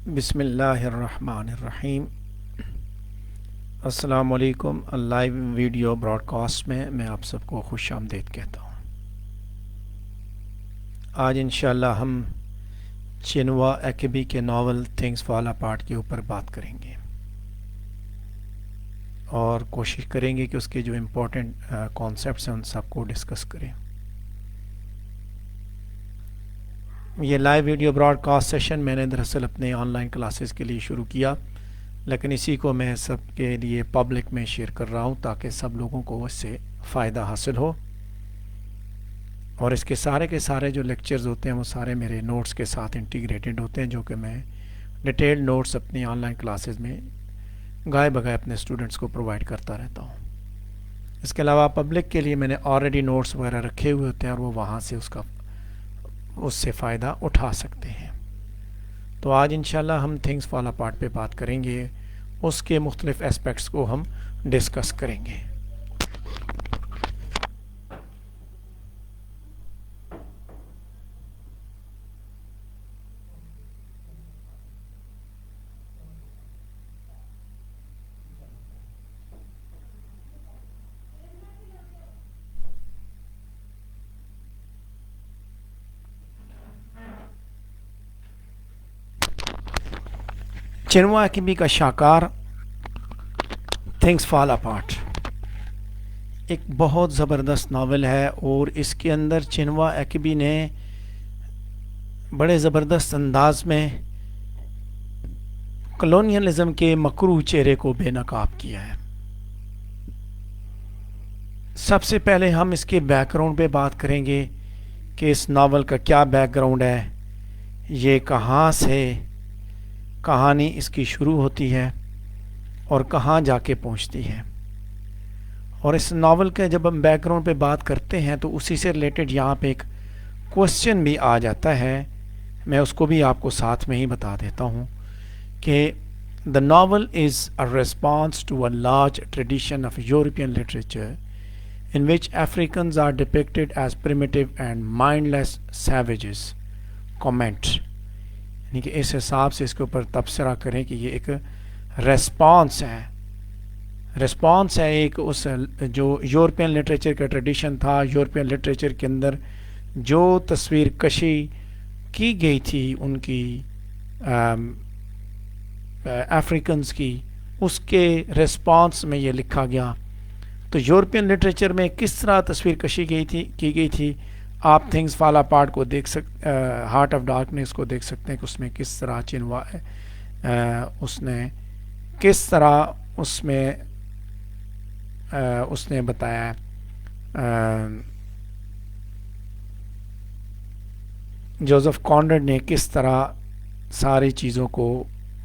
بسم اللہ الرحمن الرحیم۔ السلام علیکم۔ لائیو ویڈیو براڈ کاسٹ میں آپ سب کو خوش آمدید کہتا ہوں۔ آج انشاءاللہ ہم چنوا ایکبی کے ناول تھنگس فال اپارٹ کے اوپر بات کریں گے اور کوشش کریں گے کہ اس کے جو امپورٹنٹ کانسیپٹس ہیں ان سب کو ڈسکس کریں۔ یہ live video broadcast session میں نے دراصل اپنے آن لائن کلاسز کے لیے شروع کیا، لیکن اسی کو میں سب کے لیے پبلک میں شیئر کر رہا ہوں تاکہ سب لوگوں کو اس سے فائدہ حاصل ہو۔ اور اس کے سارے جو لیکچرز ہوتے ہیں وہ سارے میرے نوٹس کے ساتھ انٹیگریٹڈ ہوتے ہیں، جو کہ میں ڈیٹیلڈ نوٹس اپنی آن لائن کلاسز میں گائے بگائے اپنے اسٹوڈنٹس کو پرووائڈ کرتا رہتا ہوں۔ اس کے علاوہ پبلک کے لیے میں نے آلریڈی نوٹس وغیرہ رکھے ہوئے ہوتے ہیں اور وہ وہاں سے اس سے فائدہ اٹھا سکتے ہیں۔ تو آج انشاءاللہ ہم تھنگس فال اپارٹ پہ بات کریں گے، اس کے مختلف اسپیکٹس کو ہم ڈسکس کریں گے۔ چنوا ایکبی کا شاہکار تھنگس فال اپارٹ ایک بہت زبردست ناول ہے، اور اس کے اندر چنوا ایکبی نے بڑے زبردست انداز میں کلونیلزم کے مکروہ چہرے کو بے نقاب کیا ہے۔ سب سے پہلے ہم اس کے بیک گراؤنڈ پہ بات کریں گے کہ اس ناول کا کیا بیک گراؤنڈ ہے، یہ کہاں سے کہانی اس کی شروع ہوتی ہے اور کہاں جا کے پہنچتی ہے۔ اور اس ناول کے جب ہم بیک گراؤنڈ پہ بات کرتے ہیں تو اسی سے ریلیٹڈ یہاں پہ ایک کوسچن بھی آ جاتا ہے، میں اس کو بھی آپ کو ساتھ میں ہی بتا دیتا ہوں کہ the novel is a response to a large tradition of European literature in which Africans are depicted as primitive and mindless savages. Comment یعنی کہ اس حساب سے اس کے اوپر تبصرہ کریں کہ یہ ایک ریسپانس ہے ایک اس جو یورپین لٹریچر کا ٹریڈیشن تھا، یورپین لٹریچر کے اندر جو تصویر کشی کی گئی تھی ان کی افریکنز کی، اس کے ریسپانس میں یہ لکھا گیا۔ تو یورپین لٹریچر میں کس طرح تصویر کشی کی گئی تھی، آپ تھنگس فال اپارٹ کو دیکھ ہارٹ آف ڈارکنیس کو دیکھ سکتے ہیں کہ اس میں کس طرح چنوا اس نے کس طرح اس نے بتایا جوزف کانرڈ نے کس طرح ساری چیزوں کو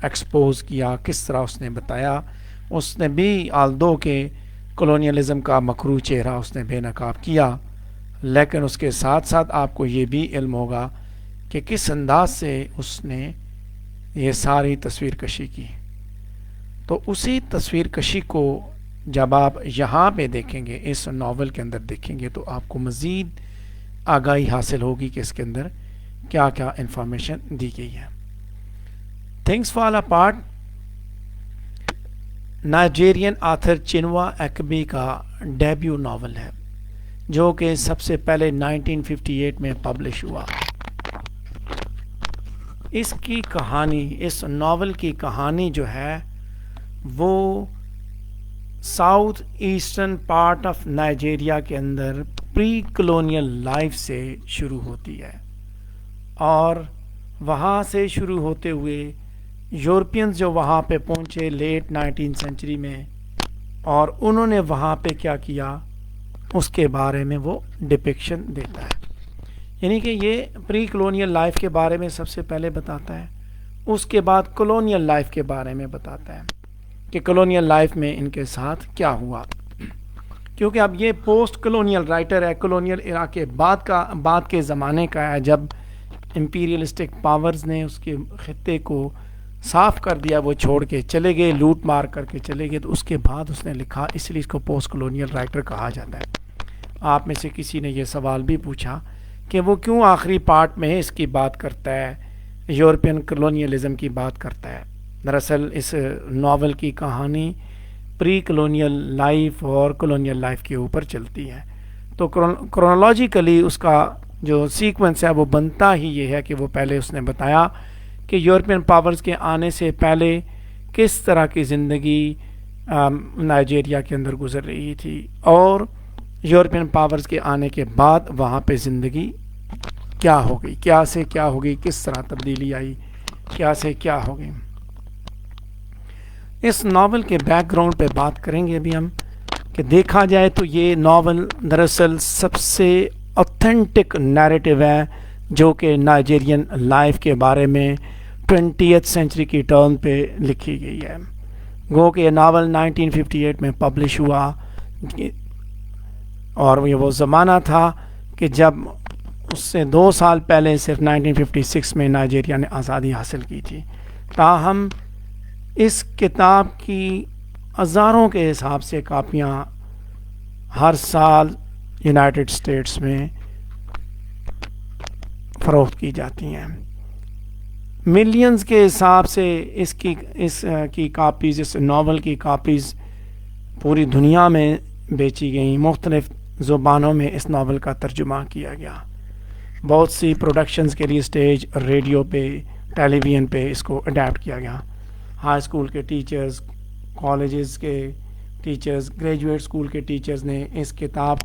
ایکسپوز کیا، کس طرح اس نے بتایا۔ اس نے بھی آلدو کے کلونیلزم کا مکروہ چہرہ اس نے بے نقاب کیا، لیکن اس کے ساتھ ساتھ آپ کو یہ بھی علم ہوگا کہ کس انداز سے اس نے یہ ساری تصویر کشی کی۔ تو اسی تصویر کشی کو جب آپ یہاں پہ دیکھیں گے، اس ناول کے اندر دیکھیں گے، تو آپ کو مزید آگاہی حاصل ہوگی کہ اس کے اندر کیا کیا انفارمیشن دی گئی ہے۔ تھنگس فال اپارٹ نائجیرین آتھر چنوا ایکبی کا ڈیبیو ناول ہے، جو کہ سب سے پہلے 1958 میں پبلش ہوا۔ اس کی کہانی، اس ناول کی کہانی جو ہے وہ south eastern part of Nigeria کے اندر پری کلونیل لائف سے شروع ہوتی ہے، اور وہاں سے شروع ہوتے ہوئے یورپینز جو وہاں پہ پہنچے لیٹ 19 سینچری میں، اور انہوں نے وہاں پہ کیا کیا اس کے بارے میں وہ ڈپکشن دیتا ہے۔ یعنی کہ یہ پری کلونیل لائف کے بارے میں سب سے پہلے بتاتا ہے، اس کے بعد کلونیل لائف کے بارے میں بتاتا ہے کہ کلونیل لائف میں ان کے ساتھ کیا ہوا، کیونکہ اب یہ پوسٹ کلونیل رائٹر ہے، کلونیل ایرا کے بعد کے زمانے کا ہے، جب امپیریلسٹک پاورز نے اس کے خطے کو صاف کر دیا، وہ چھوڑ کے چلے گئے، لوٹ مار کر کے چلے گئے، تو اس کے بعد اس نے لکھا، اس لیے اس کو پوسٹ کلونیل رائٹر کہا جاتا ہے۔ آپ میں سے کسی نے یہ سوال بھی پوچھا کہ وہ کیوں آخری پارٹ میں اس کی بات کرتا ہے، یورپین کلونیلزم کی بات کرتا ہے. دراصل اس ناول کی کہانی پری کلونیل لائف اور کلونیل لائف کے اوپر چلتی ہے. تو کرونالوجیکلی اس کا جو سیکوینس ہے وہ بنتا ہی یہ ہے کہ وہ پہلے اس نے بتایا کہ یورپین پاورز کے آنے سے پہلے کس طرح کی زندگی نائجیریا کے اندر گزر رہی تھی اور یورپین پاورز کے آنے کے بعد وہاں پہ زندگی کیا ہو گئی, کیا سے کیا ہو گئی, کس طرح تبدیلی آئی, کیا سے کیا ہو گئی. اس ناول کے بیک گراؤنڈ پہ بات کریں گے ابھی ہم کہ دیکھا جائے تو یہ ناول دراصل سب سے اوتھینٹک نیریٹو ہے جو کہ نائجیرین لائف کے بارے میں 20th سینچری کی ٹرن پہ لکھی گئی ہے. گو کہ یہ ناول 1958 میں پبلش ہوا اور یہ وہ زمانہ تھا کہ جب اس سے 2 سال پہلے صرف 1956 میں نائجیریا نے آزادی حاصل کی تھی. تاہم اس کتاب کی ہزاروں کے حساب سے کاپیاں ہر سال یونائٹڈ اسٹیٹس میں فروخت کی جاتی ہیں. ملینز کے حساب سے اس کی کاپیز, اس ناول کی کاپیز پوری دنیا میں بیچی گئیں. مختلف زبانوں میں اس ناول کا ترجمہ کیا گیا. بہت سی پروڈکشنز کے لیے اسٹیج, ریڈیو پہ, ٹیلی ویژن پہ اس کو اڈیپٹ کیا گیا. ہائی اسکول کے ٹیچرز, کالجز کے ٹیچرز, گریجویٹ اسکول کے ٹیچرز نے اس کتاب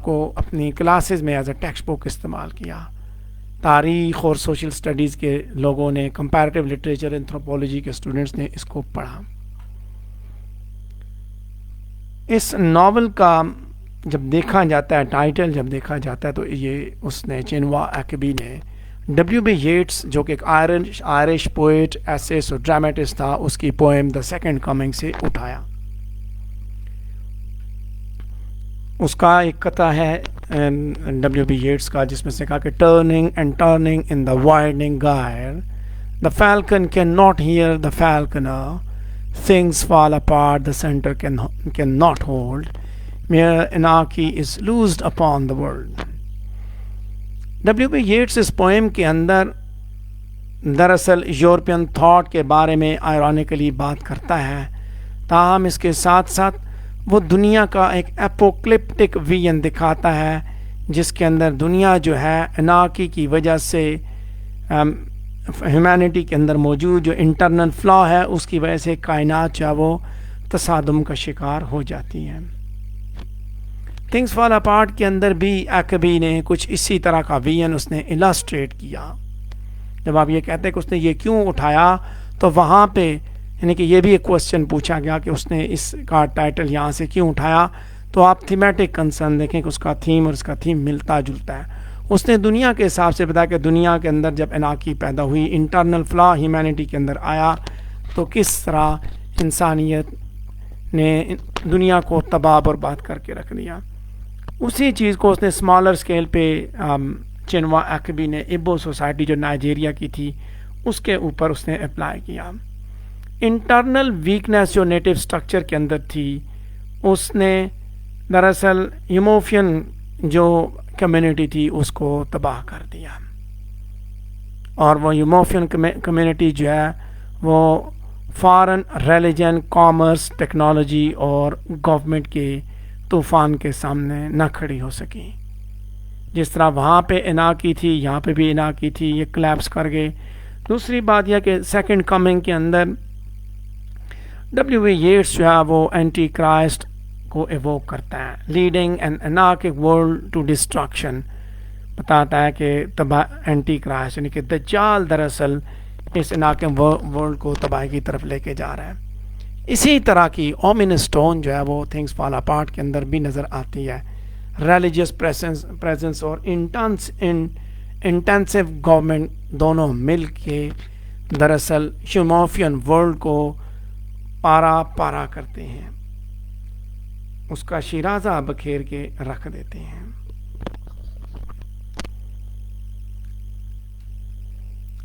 کو اپنی کلاسز میں ایز اے ٹیکسٹ بک استعمال کیا. تاریخ اور سوشل اسٹڈیز کے لوگوں نے, کمپیریٹیو لٹریچر, اینتھروپولوجی کے اسٹوڈنٹس نے اس کو پڑھا. اس ناول کا جب دیکھا جاتا ہے, ٹائٹل جب دیکھا جاتا ہے تو یہ اس نے چینوا ایکبی نے W.B. ییٹس جو کہ ایک آئرش پوئٹ, ایسیسٹ اور ڈرامٹسٹ تھا, اس کی پوئم دا سیکنڈ کمنگ سے اٹھایا. اس کا ایک قطعہ ہے W.B. ییٹس کا جس میں سے کہا کہ turning and turning in the widening gyre, the falcon can not hear the falconer, things fall apart the center can not hold, mere anarchy is loosed upon the world. W.B. Yeats اس poem کے اندر دراصل European thought کے بارے میں آئرونیکلی بات کرتا ہے. تاہم اس کے ساتھ ساتھ وہ دنیا کا ایک اپوکلپٹک ویژن دکھاتا ہے جس کے اندر دنیا جو ہے انارکی کی وجہ سے ہیومینٹی کے اندر موجود جو انٹرنل فلا ہے اس کی وجہ سے کائنات جو ہے وہ تصادم کا شکار ہو جاتی ہے. تھنگس فال اپارٹ کے اندر بھی ایکبی نے کچھ اسی طرح کا ویژن اس نے السٹریٹ کیا. جب آپ یہ کہتے ہیں کہ اس نے یہ کیوں اٹھایا تو وہاں پہ یعنی کہ یہ بھی ایک کوشچن پوچھا گیا کہ اس نے اس کا ٹائٹل یہاں سے کیوں اٹھایا, تو آپ تھیمیٹک کنسرن دیکھیں کہ اس کا تھیم اور اس کا تھیم ملتا جلتا ہے. اس نے دنیا کے حساب سے بتایا کہ دنیا کے اندر جب انارکی پیدا ہوئی, انٹرنل فلا ہیومینٹی کے اندر آیا, تو کس طرح انسانیت نے دنیا کو تباہ برباد کر کے رکھ دیا. اسی چیز کو اس نے اسمالر اسکیل پہ چینوا ایکبی نے ایبو سوسائٹی جو نائجیریا کی تھی اس کے اوپر اس نے اپلائی کیا. انٹرنل ویکنیس جو نیٹو سٹرکچر کے اندر تھی اس نے دراصل یموفین جو کمیونٹی تھی اس کو تباہ کر دیا, اور وہ یموفین کمیونٹی جو ہے وہ فارن ریلیجن, کامرس, ٹیکنالوجی اور گورنمنٹ کے طوفان کے سامنے نہ کھڑی ہو سکی. جس طرح وہاں پہ انارکی تھی یہاں پہ بھی انارکی تھی, یہ کلیپس کر گئے. دوسری بات یہ کہ سیکنڈ کمنگ کے اندر W.B. ییٹس جو ہے وہ اینٹی کرائسٹ کو ایووک کرتا ہے, leading an anarchic world to destruction, بتاتا ہے کہ اینٹی کرائسٹ یعنی کہ دجال دراصل اس انارکک ورلڈ کو تباہی کی طرف لے کے جا رہا ہے. اسی طرح کی اومینس ٹون جو ہے وہ تھنگس فال اپارٹ کے اندر بھی نظر آتی ہے. ریلیجیس پریزنس اور انٹینسو گورنمنٹ دونوں مل کے دراصل یموفین ورلڈ کو پارا کرتے ہیں, اس کا شیرازہ بکھیر کے رکھ دیتے ہیں.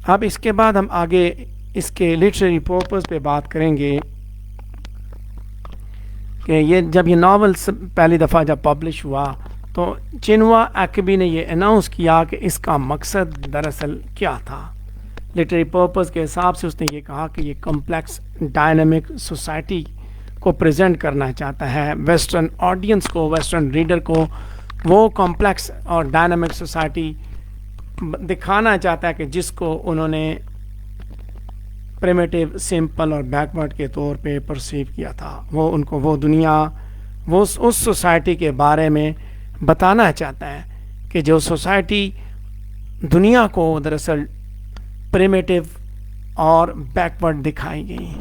اب اس کے بعد ہم آگے اس کے لٹریری پرپز پہ بات کریں گے کہ یہ جب یہ ناول پہلی دفعہ جب پبلش ہوا تو چنوا ایکبی نے یہ اناؤنس کیا کہ اس کا مقصد دراصل کیا تھا. لٹری پرپز کے حساب سے اس نے یہ کہا کہ یہ کمپلیکس ڈائنامک سوسائٹی کو پریزنٹ کرنا چاہتا ہے ویسٹرن آڈینس کو, ویسٹرن ریڈر کو وہ کمپلیکس اور ڈائنامک سوسائٹی دکھانا چاہتا ہے کہ جس کو انہوں نے پریمیٹیو, سمپل اور بیکورڈ کے طور پہ پرسیو کیا تھا. وہ ان کو وہ دنیا, وہ اس سوسائٹی کے بارے میں بتانا چاہتا ہے کہ جو سوسائٹی دنیا کو دراصل پریمیٹیو اور بیکورڈ دکھائی گئی.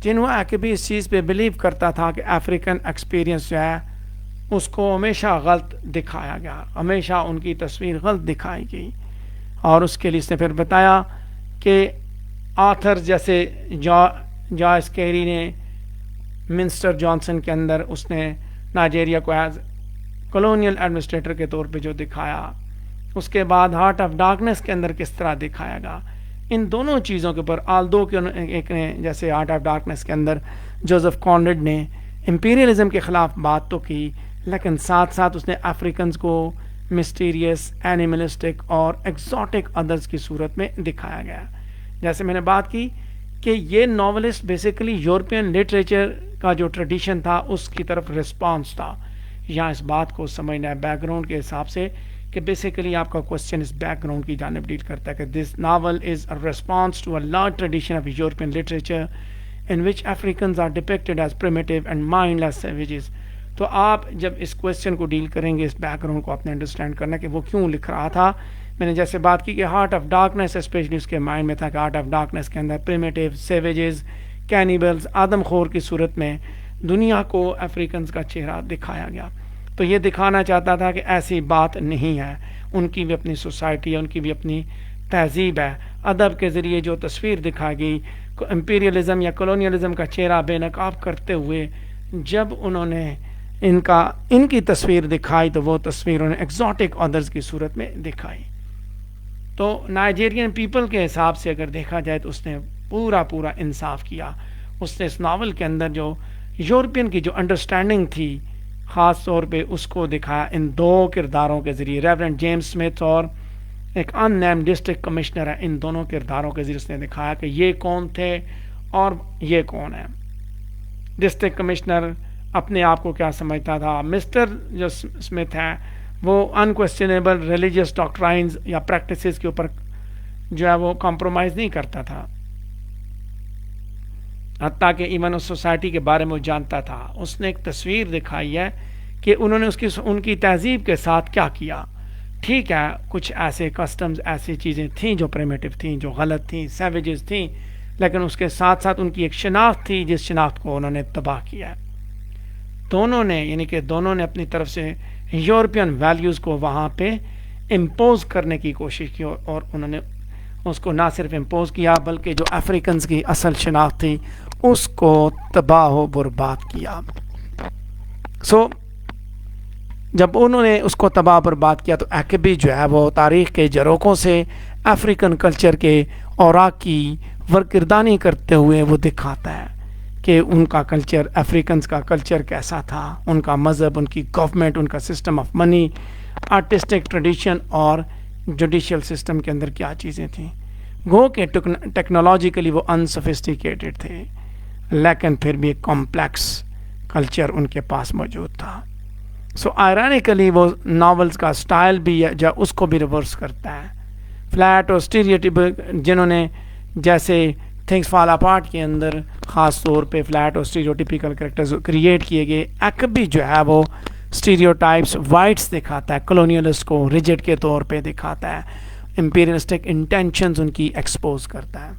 چنوا ایکبی اس چیز پہ بلیو کرتا تھا کہ افریقن ایکسپیرینس جو ہے اس کو ہمیشہ غلط دکھایا گیا, ہمیشہ ان کی تصویر غلط دکھائی گئی. اور اس کے لیے اس نے پھر بتایا کہ آتھر جیسے جارج کیری نے منسٹر جانسن کے اندر اس نے نائجیریا کو ایز کولونیل ایڈمنسٹریٹر کے طور پہ جو دکھایا, اس کے بعد ہارٹ آف ڈارکنیس کے اندر کس طرح دکھایا گا. ان دونوں چیزوں کے اوپر آلدو کے ایک نے جیسے ہارٹ آف ڈارکنیس کے اندر جوزف کانرڈ نے امپیریلزم کے خلاف بات تو کی, لیکن ساتھ ساتھ اس نے افریقنز کو مسٹیریس, اینیملسٹک اور ایکزاٹک ادرس کی صورت میں دکھایا گیا. جیسے میں نے بات کی کہ یہ ناولسٹ بیسیکلی یورپین لٹریچر کا جو ٹریڈیشن تھا اس کی طرف رسپانس تھا. یہاں اس بات کو سمجھنا ہے بیک گراؤنڈ کے حساب سے کہ بیسیکلی آپ کا کوشچن اس بیک گراؤنڈ کی جانب ڈیل کرتا ہے کہ this novel is a response to a large tradition of European literature in which Africans are depicted as primitive and mindless savages. تو آپ جب اس کوشچن کو ڈیل کریں گے, اس بیک گراؤنڈ کو آپ نے انڈرسٹینڈ کرنا کہ وہ کیوں لکھ رہا تھا. میں نے جیسے بات کی کہ ہارٹ آف ڈارکنیس اسپیشلی اس کے مائنڈ میں تھا کہ ہارٹ آف ڈارکنیس کے اندر پریمیٹیو, سیویجز, کینیبلز, آدم خور کی صورت میں دنیا کو افریقنز کا چہرہ دکھایا گیا. تو یہ دکھانا چاہتا تھا کہ ایسی بات نہیں ہے, ان کی بھی اپنی سوسائٹی ہے, ان کی بھی اپنی تہذیب ہے. ادب کے ذریعے جو تصویر دکھائی گئی امپیریلزم یا کولونیلزم کا چہرہ بے نقاب کرتے ہوئے, جب انہوں نے ان کی تصویر دکھائی تو وہ تصویر انہیں ایکزاٹک ادرس کی صورت میں دکھائی. تو نائجیرین پیپل کے حساب سے اگر دیکھا جائے تو اس نے پورا انصاف کیا. اس نے اس ناول کے اندر جو یورپین کی جو انڈرسٹینڈنگ تھی خاص طور پہ اس کو دکھایا ان دو کرداروں کے ذریعے, ریورنڈ جیمز اسمتھ اور ایک ان نیم ڈسٹرکٹ کمشنر ہے. ان دونوں کرداروں کے ذریعے اس نے دکھایا کہ یہ کون تھے اور یہ کون ہے. ڈسٹرکٹ کمشنر اپنے آپ کو کیا سمجھتا تھا, مسٹر جو اسمتھ ہے وہ انکویسچنیبل ریلیجیس ڈاکٹرائنز یا پریکٹسز کے اوپر جو ہے وہ کمپرومائز نہیں کرتا تھا, حتیٰ کہ ایون اس سوسائٹی کے بارے میں وہ جانتا تھا. اس نے ایک تصویر دکھائی ہے کہ انہوں نے ان کی تہذیب کے ساتھ کیا کیا. ٹھیک ہے, کچھ ایسے کسٹمز, ایسی چیزیں تھیں جو پریمیٹیو تھیں, جو غلط تھیں, سیویجز تھیں, لیکن اس کے ساتھ ساتھ ان کی ایک شناخت تھی جس شناخت کو انہوں نے تباہ کیا. دونوں نے یعنی کہ دونوں نے اپنی طرف سے یورپین ویلیوز کو وہاں پہ امپوز کرنے کی کوشش کی, اور انہوں نے اس کو نہ صرف امپوز کیا بلکہ جو افریقنز کی اصل شناخت تھی اس کو تباہ و برباد کیا. جب انہوں نے اس کو تباہ برباد کیا تو ایکبی جو ہے وہ تاریخ کے جروکوں سے افریقن کلچر کے اوراق کی ورکردانی کرتے ہوئے وہ دکھاتا ہے کہ ان کا کلچر, افریقنز کا کلچر کیسا تھا, ان کا مذہب, ان کی گورنمنٹ, ان کا system of money, artistic tradition اور جوڈیشل سسٹم کے اندر کیا چیزیں تھیں. گو کہ ٹیکنالوجیکلی وہ انسوفسٹیکیٹڈ تھے لیکن پھر بھی ایک کمپلیکس کلچر ان کے پاس موجود تھا. آئرانیکلی وہ ناولز کا سٹائل بھی جو اس کو بھی ریورس کرتا ہے. فلیٹ اور اسٹیریوٹیپل جنہوں نے جیسے تھنگس فال اپارٹ کے اندر خاص طور پہ فلیٹ اور اسٹیریوٹیپیکل کریکٹرز کریٹ کیے گئے, ایکبی جو ہے وہ اسٹیریوٹائپس, وائٹس دکھاتا ہے, کولونیلسٹ کو ریجڈ کے طور پہ دکھاتا ہے, امپیریلسٹک انٹینشنز ان کی ایکسپوز کرتا ہے.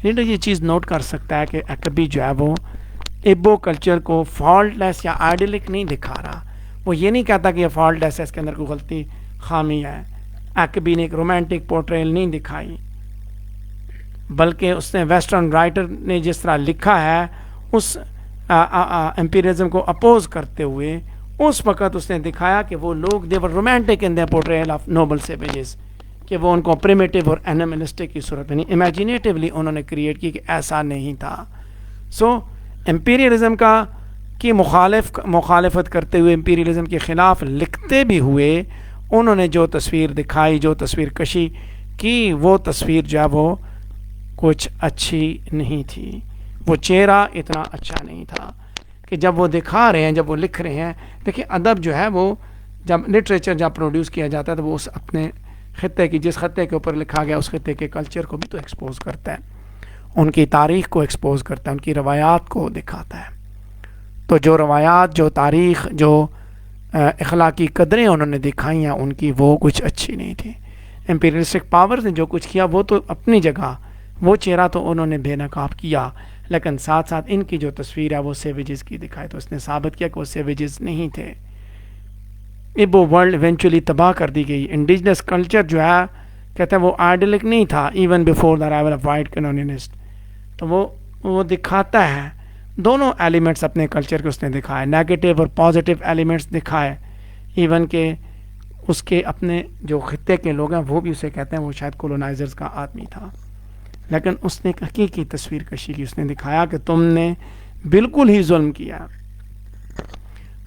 یہ چیز نوٹ کر سکتا ہے کہ ایکبی جو ہے وہ ایبو کلچر کو فالٹ لیس یا آئیڈیلک نہیں دکھا رہا. وہ یہ نہیں کہتا کہ یہ فالٹ لیس ہے, اس کے اندر کوئی غلطی خامی ہے. ایکبی نے ایک رومانٹک پورٹریل نہیں دکھائی بلکہ اس نے ویسٹرن رائٹر نے جس طرح لکھا ہے اس امپیریزم کو اپوز کرتے ہوئے اس وقت اس نے دکھایا کہ وہ لوگ they were romantic in their portrayal of noble savages, کہ وہ ان کو پریمیٹیو اور اینیملسٹک کی صورت میں نہیں, امیجینیٹیولی انہوں نے کریٹ کی کہ ایسا نہیں تھا. امپیریلزم کا کی مخالفت کرتے ہوئے، امپیریلزم کے خلاف لکھتے بھی ہوئے، انہوں نے جو تصویر دکھائی، جو تصویر کشی کی، وہ تصویر جو ہے وہ کچھ اچھی نہیں تھی. وہ چہرہ اتنا اچھا نہیں تھا کہ جب وہ دکھا رہے ہیں، جب وہ لکھ رہے ہیں. دیکھیں ادب جو ہے وہ جب لٹریچر جب پروڈیوس کیا جاتا ہے تو وہ اس اپنے خطے کی، جس خطے کے اوپر لکھا گیا اس خطے کے کلچر کو بھی تو ایکسپوز کرتا ہے، ان کی تاریخ کو ایکسپوز کرتا ہے، ان کی روایات کو دکھاتا ہے. تو جو روایات، جو تاریخ، جو اخلاقی قدریں انہوں نے دکھائی ہیں ان کی، وہ کچھ اچھی نہیں تھی. امپیریلسٹک پاورز نے جو کچھ کیا وہ تو اپنی جگہ، وہ چہرہ تو انہوں نے بے نقاب کیا، لیکن ساتھ ساتھ ان کی جو تصویر ہے وہ سیویجز کی دکھائی، تو اس نے ثابت کیا کہ وہ سیویجز نہیں تھے. وہ ورلڈ ایونچولی تباہ کر دی گئی. انڈیجنس کلچر جو ہے کہتے ہیں وہ آئیڈلک نہیں تھا even before the arrival of white colonialist. تو وہ دکھاتا ہے دونوں ایلیمنٹس اپنے کلچر کے، اس نے دکھائے نیگیٹو اور پازیٹیو ایلیمنٹس دکھائے. ایون کہ اس کے اپنے جو خطے کے لوگ ہیں وہ بھی اسے کہتے ہیں وہ شاید کولونائزرز کا آدمی تھا، لیکن اس نے حقیقی تصویر کشی کی. اس نے دکھایا کہ تم نے بالکل ہی ظلم کیا.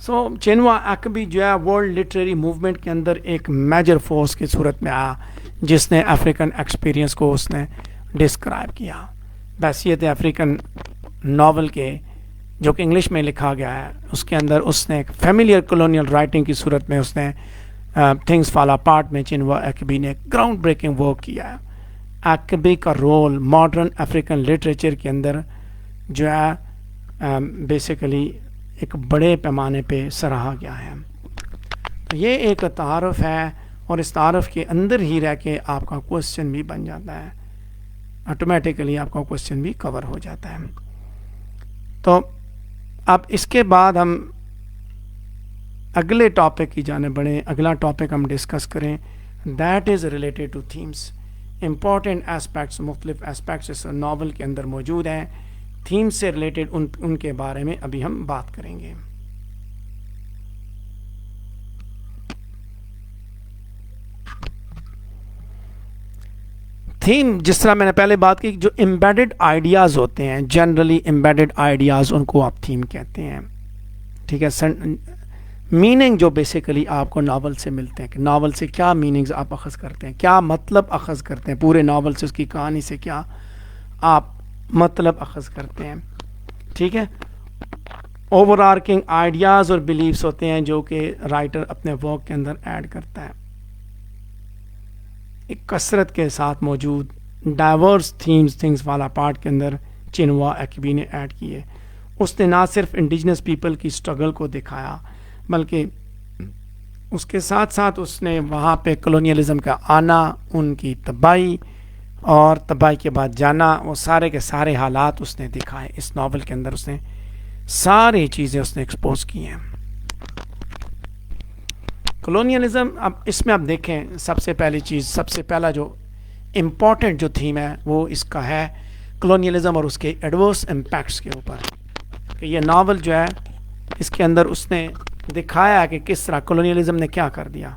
سو چنوا ایکبی جو ہے ورلڈ لٹریری موومنٹ کے اندر ایک میجر فورس کی صورت میں آیا، جس نے افریقن ایکسپیرینس کو اس نے ڈسکرائب کیا. بحیثیت افریقن ناول کے جو کہ انگلش میں لکھا گیا ہے، اس کے اندر اس نے ایک فیملیئر کلونیل رائٹنگ کی صورت میں اس نے تھنگس فال اپارٹ میں چنوا ایکبی نے گراؤنڈ بریکنگ ورک کیا ہے. ایکبی کا رول ماڈرن افریقن لٹریچر کے اندر جو ہے بیسیکلی ایک بڑے پیمانے پہ سراہا گیا ہے. یہ ایک تعارف ہے، اور اس تعارف کے اندر ہی رہ کے آپ کا کوسچن بھی بن جاتا ہے، آٹومیٹیکلی آپ کا کوسچن بھی کور ہو جاتا ہے. تو اب اس کے بعد ہم اگلے ٹاپک کی جانب بڑھیں. اگلا ٹاپک ہم ڈسکس کریں، that is related to themes. Important aspects, مختلف اسپیکٹس اس ناول کے اندر موجود ہیں، تھیمس سے ریلیٹڈ ان کے بارے میں ابھی ہم بات کریں گے. تھیم جس طرح میں نے پہلے بات کی، جو امبیڈڈ آئیڈیاز ہوتے ہیں، جنرلی امبیڈڈ آئیڈیاز ان کو آپ تھیم کہتے ہیں. ٹھیک ہے، میننگ جو بیسیکلی آپ کو ناول سے ملتے ہیں کہ ناول سے کیا میننگز آپ اخذ کرتے ہیں، کیا مطلب اخذ کرتے ہیں، پورے ناول سے، اس کی کہانی سے کیا آپ مطلب اخذ کرتے ہیں. ٹھیک ہے، اوور آرکنگ آئیڈیاز اور بلیفس ہوتے ہیں جو کہ رائٹر اپنے ورک کے اندر ایڈ کرتا ہے. ایک کثرت کے ساتھ موجود ڈائیورس تھنگس والا پارٹ کے اندر چنوا ایکبی نے ایڈ کیے. اس نے نہ صرف انڈیجنس پیپل کی سٹرگل کو دکھایا، بلکہ اس کے ساتھ ساتھ اس نے وہاں پہ کلونیلزم کا آنا، ان کی تباہی اور تباہی کے بعد جانا، وہ سارے کے سارے حالات اس نے دکھائے. اس ناول کے اندر اس نے ساری چیزیں اس نے ایکسپوز کی ہیں. کلونیلزم، اب اس میں آپ دیکھیں سب سے پہلی چیز، سب سے پہلا جو امپورٹنٹ جو تھیم ہے وہ اس کا ہے کلونیلزم اور اس کے ایڈورس امپیکٹس کے اوپر. کہ یہ ناول جو ہے اس کے اندر اس نے دکھایا کہ کس طرح کلونیلزم نے کیا کر دیا.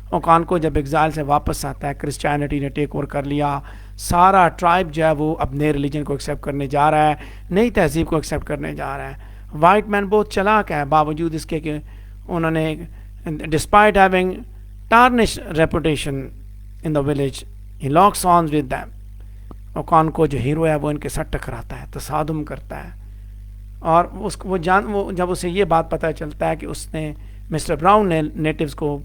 اوکان کو جب ایگزائل سے واپس آتا ہے، کرسچینٹی نے ٹیک اوور کر لیا، سارا ٹرائب جو ہے وہ اب نئے ریلیجن کو ایکسیپٹ کرنے جا رہا ہے، نئی تہذیب کو ایکسیپٹ کرنے جا رہا ہے. وائٹ مین بہت چلاک ہے، باوجود اس کے کہ انہوں نے despite having tarnish reputation in the village he locks horns with them. Okonkwo جو ہیرو ہے وہ ان کے ساتھ ٹکراتا ہے، تصادم کرتا ہے، اور وہ جب اسے یہ بات پتہ چلتا ہے کہ اس نے مسٹر براؤن نے نیٹیوز کو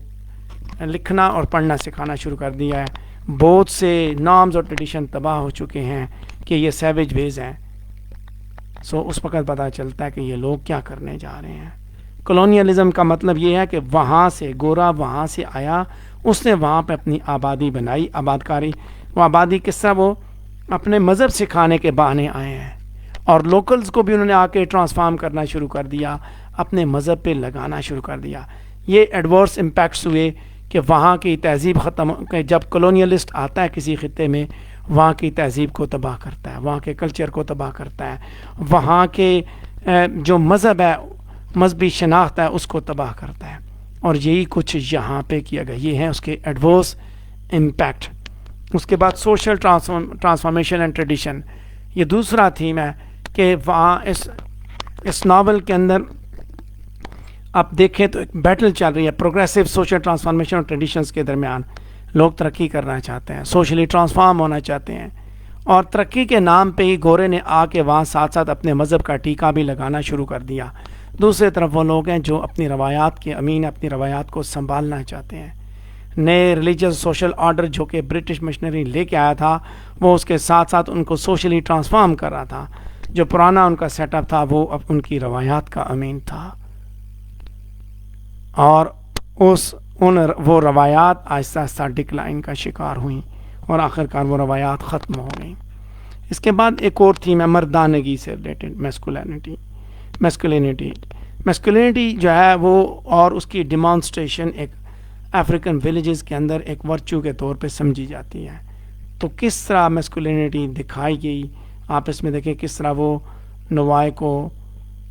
لکھنا اور پڑھنا سکھانا شروع کر دیا ہے، بہت سے نامز اور ٹریڈیشن تباہ ہو چکے ہیں کہ یہ سیویج ویز ہیں. سو اس وقت پتہ چلتا ہے کہ یہ لوگ کیا کرنے جا رہے ہیں. کلونیلزم کا مطلب یہ ہے کہ وہاں سے گورا وہاں سے آیا، اس نے وہاں پہ اپنی آبادی بنائی، آبادکاری. وہ آبادی کس طرح وہ اپنے مذہب سکھانے کے بہانے آئے ہیں، اور لوکلز کو بھی انہوں نے آ کے ٹرانسفارم کرنا شروع کر دیا، اپنے مذہب پہ لگانا شروع کر دیا. یہ ایڈورس امپیکٹس ہوئے کہ وہاں کی تہذیب ختم، جب کلونیلسٹ آتا ہے کسی خطے میں، وہاں کی تہذیب کو تباہ کرتا ہے، وہاں کے کلچر کو تباہ کرتا ہے، وہاں کے جو مذہب ہے، مذہبی شناخت ہے، اس کو تباہ کرتا ہے. اور یہی کچھ یہاں پہ کیا گیا. یہ ہیں اس کے ایڈورس امپیکٹ. اس کے بعد سوشل ٹرانسفارمیشن اینڈ ٹریڈیشن، یہ دوسرا تھیم ہے کہ وہاں اس ناول کے اندر آپ دیکھیں تو ایک بیٹل چل رہی ہے پروگریسو سوشل ٹرانسفارمیشن اور ٹریڈیشنز کے درمیان. لوگ ترقی کرنا چاہتے ہیں, سوشلی ٹرانسفارم ہونا چاہتے ہیں, اور ترقی کے نام پہ ہی گورے نے آ کے وہاں ساتھ ساتھ اپنے مذہب کا ٹیکہ بھی لگانا شروع کر دیا. دوسری طرف وہ لوگ ہیں جو اپنی روایات کے امین, اپنی روایات کو سنبھالنا چاہتے ہیں. نئے ریلیجس سوشل آرڈر جو کہ برٹش مشنری لے کے آیا تھا, وہ اس کے ساتھ ساتھ ان کو سوشلی ٹرانسفارم کر رہا تھا. جو پرانا ان کا سیٹ اپ تھا وہ اب ان کی روایات کا امین تھا, اور وہ روایات آہستہ آہستہ ڈکلائن کا شکار ہوئیں اور آخرکار وہ روایات ختم ہو گئیں. اس کے بعد ایک اور تھیم ہے مردانگی سے ریلیٹڈ, میسکولینٹی جو ہے وہ اور اس کی ڈیمانسٹریشن ایک افریقن ولیجز کے اندر ایک ورچو کے طور پہ سمجھی جاتی ہے. تو کس طرح میسکولینٹی دکھائی گئی, آپ اس میں دیکھیں کس طرح وہ نوائے کو